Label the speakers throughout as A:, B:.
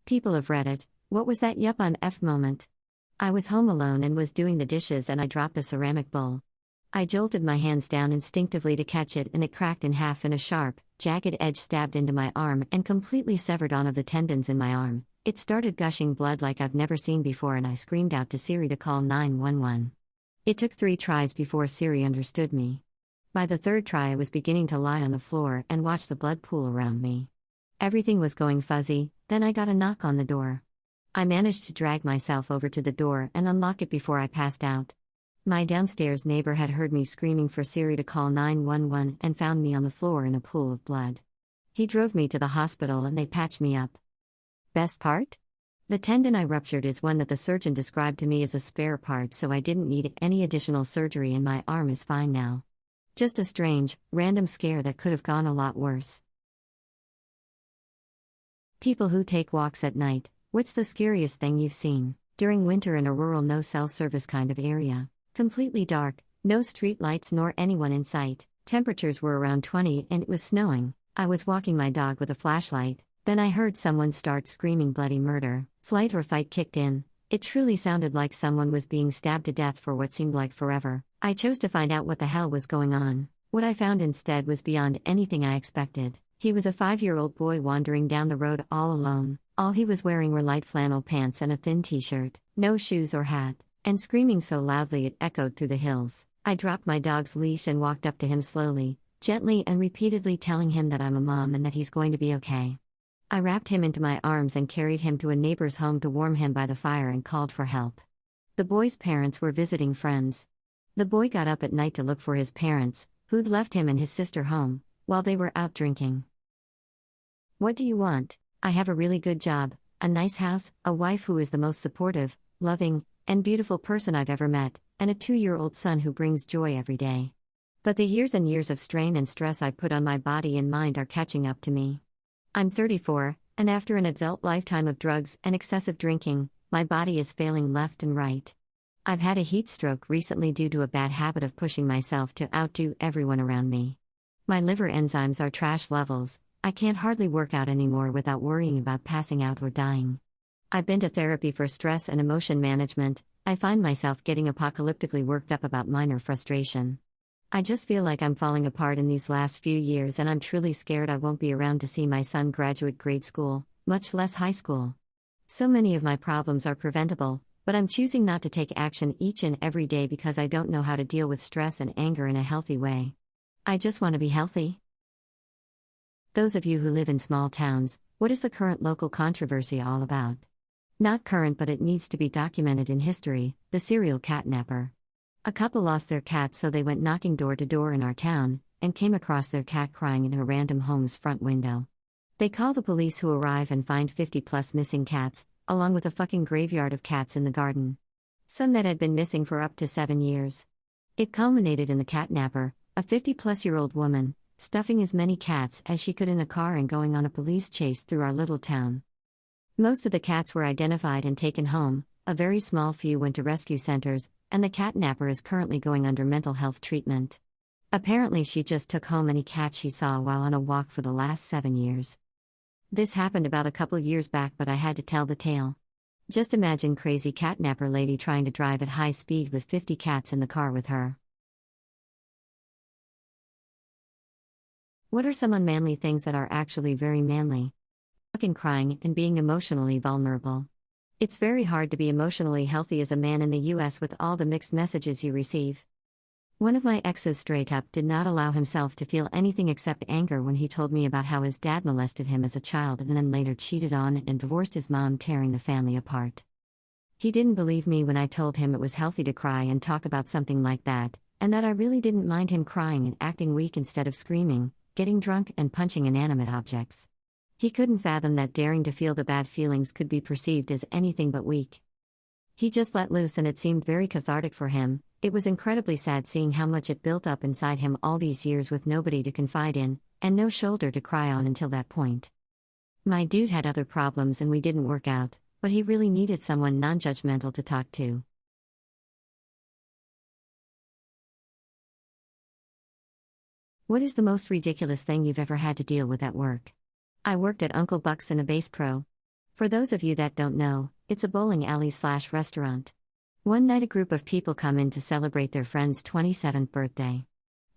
A: People of Reddit, what was that yup I'm F moment? I was home alone and was doing the dishes and I dropped a ceramic bowl. I jolted my hands down instinctively to catch it and it cracked in half and a sharp, jagged edge stabbed into my arm and completely severed one of the tendons in my arm. It started gushing blood like I've never seen before and I screamed out to Siri to call 911. It took 3 tries before Siri understood me. By the 3rd try I was beginning to lie on the floor and watch the blood pool around me. Everything was going fuzzy, then I got a knock on the door. I managed to drag myself over to the door and unlock it before I passed out. My downstairs neighbor had heard me screaming for Siri to call 911 and found me on the floor in a pool of blood. He drove me to the hospital and they patched me up. Best part? The tendon I ruptured is one that the surgeon described to me as a spare part, so I didn't need any additional surgery and my arm is fine now. Just a strange, random scare that could have gone a lot worse. People who take walks at night, what's the scariest thing you've seen? During winter in a rural no-cell service kind of area. Completely dark, no street lights nor anyone in sight. Temperatures were around 20 and it was snowing. I was walking my dog with a flashlight. Then I heard someone start screaming bloody murder. Flight or fight kicked in. It truly sounded like someone was being stabbed to death for what seemed like forever. I chose to find out what the hell was going on. What I found instead was beyond anything I expected. He was a 5-year-old boy wandering down the road all alone. All he was wearing were light flannel pants and a thin t-shirt, no shoes or hat, and screaming so loudly it echoed through the hills. I dropped my dog's leash and walked up to him slowly, gently and repeatedly telling him that I'm a mom and that he's going to be okay. I wrapped him into my arms and carried him to a neighbor's home to warm him by the fire and called for help. The boy's parents were visiting friends. The boy got up at night to look for his parents, who'd left him and his sister home, while they were out drinking. What do you want? I have a really good job, a nice house, a wife who is the most supportive, loving, and beautiful person I've ever met, and a 2-year-old son who brings joy every day. But the years and years of strain and stress I put on my body and mind are catching up to me. I'm 34, and after an adult lifetime of drugs and excessive drinking, my body is failing left and right. I've had a heat stroke recently due to a bad habit of pushing myself to outdo everyone around me. My liver enzymes are trash levels. I can't hardly work out anymore without worrying about passing out or dying. I've been to therapy for stress and emotion management. I find myself getting apocalyptically worked up about minor frustration. I just feel like I'm falling apart in these last few years and I'm truly scared I won't be around to see my son graduate grade school, much less high school. So many of my problems are preventable, but I'm choosing not to take action each and every day because I don't know how to deal with stress and anger in a healthy way. I just want to be healthy. Those of you who live in small towns, what is the current local controversy all about? Not current, but it needs to be documented in history, the serial catnapper. A couple lost their cat, so they went knocking door to door in our town, and came across their cat crying in a random home's front window. They call the police, who arrive and find 50+ missing cats, along with a fucking graveyard of cats in the garden. Some that had been missing for up to 7 years. It culminated in the catnapper, a 50+-year-old woman, stuffing as many cats as she could in a car and going on a police chase through our little town. Most of the cats were identified and taken home, a very small few went to rescue centers, and the catnapper is currently going under mental health treatment. Apparently she just took home any cat she saw while on a walk for the last 7 years. This happened about a couple years back, but I had to tell the tale. Just imagine crazy catnapper lady trying to drive at high speed with 50 cats in the car with her. What are some unmanly things that are actually very manly? Fucking crying and being emotionally vulnerable. It's very hard to be emotionally healthy as a man in the US with all the mixed messages you receive. One of my exes straight up did not allow himself to feel anything except anger when he told me about how his dad molested him as a child and then later cheated on and divorced his mom, tearing the family apart. He didn't believe me when I told him it was healthy to cry and talk about something like that, and that I really didn't mind him crying and acting weak instead of screaming, getting drunk and punching inanimate objects. He couldn't fathom that daring to feel the bad feelings could be perceived as anything but weak. He just let loose and it seemed very cathartic for him. It was incredibly sad seeing how much it built up inside him all these years with nobody to confide in, and no shoulder to cry on until that point. My dude had other problems and we didn't work out, but he really needed someone non-judgmental to talk to. What is the most ridiculous thing you've ever had to deal with at work? I worked at Uncle Buck's in a Bass Pro. For those of you that don't know, it's a bowling alley/restaurant. One night a group of people come in to celebrate their friend's 27th birthday.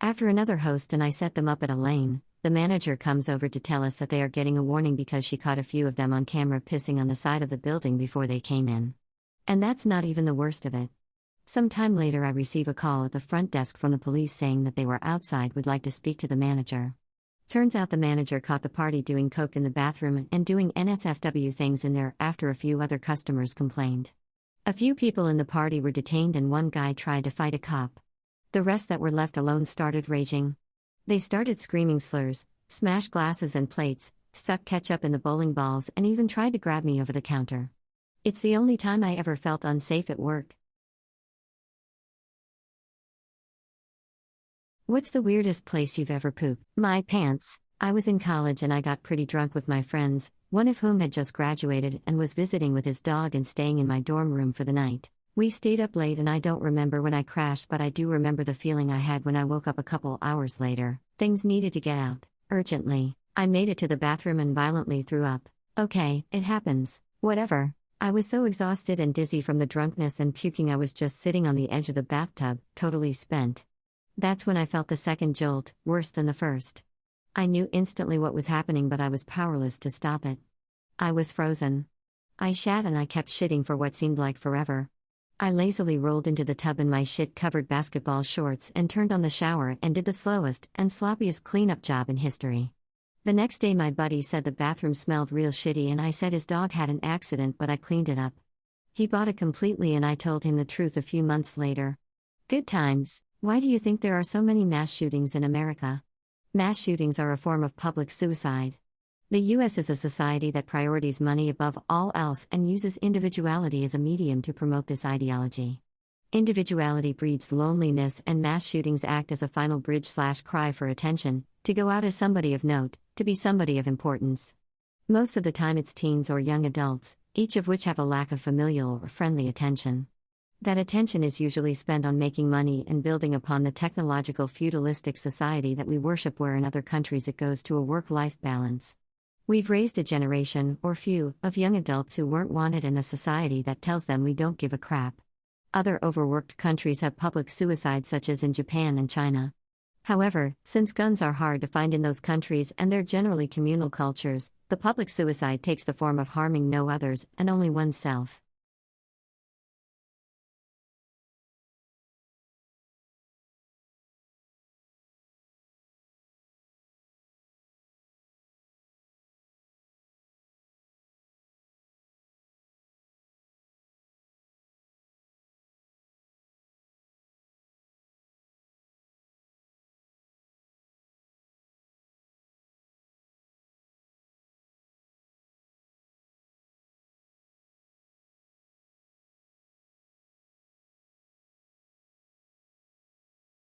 A: After another host and I set them up at a lane, the manager comes over to tell us that they are getting a warning because she caught a few of them on camera pissing on the side of the building before they came in. And that's not even the worst of it. Some time later I receive a call at the front desk from the police saying that they were outside, would like to speak to the manager. Turns out the manager caught the party doing coke in the bathroom and doing NSFW things in there after a few other customers complained. A few people in the party were detained and one guy tried to fight a cop. The rest that were left alone started raging. They started screaming slurs, smashed glasses and plates, stuck ketchup in the bowling balls, and even tried to grab me over the counter. It's the only time I ever felt unsafe at work. What's the weirdest place you've ever pooped? My pants. I was in college and I got pretty drunk with my friends, one of whom had just graduated and was visiting with his dog and staying in my dorm room for the night. We stayed up late and I don't remember when I crashed, but I do remember the feeling I had when I woke up a couple hours later. Things needed to get out, urgently. I made it to the bathroom and violently threw up. Okay, it happens. Whatever. I was so exhausted and dizzy from the drunkenness and puking I was just sitting on the edge of the bathtub, totally spent. That's when I felt the second jolt, worse than the first. I knew instantly what was happening, but I was powerless to stop it. I was frozen. I shat and I kept shitting for what seemed like forever. I lazily rolled into the tub in my shit-covered basketball shorts and turned on the shower and did the slowest and sloppiest cleanup job in history. The next day my buddy said the bathroom smelled real shitty and I said his dog had an accident, but I cleaned it up. He bought it completely and I told him the truth a few months later. Good times. Why do you think there are so many mass shootings in America? Mass shootings are a form of public suicide. The U.S. is a society that prioritizes money above all else and uses individuality as a medium to promote this ideology. Individuality breeds loneliness, and mass shootings act as a final bridge/cry for attention, to go out as somebody of note, to be somebody of importance. Most of the time it's teens or young adults, each of which have a lack of familial or friendly attention. That attention is usually spent on making money and building upon the technological feudalistic society that we worship, where in other countries it goes to a work-life balance. We've raised a generation, or few, of young adults who weren't wanted in a society that tells them we don't give a crap. Other overworked countries have public suicide, such as in Japan and China. However, since guns are hard to find in those countries and they're generally communal cultures, the public suicide takes the form of harming no others and only oneself.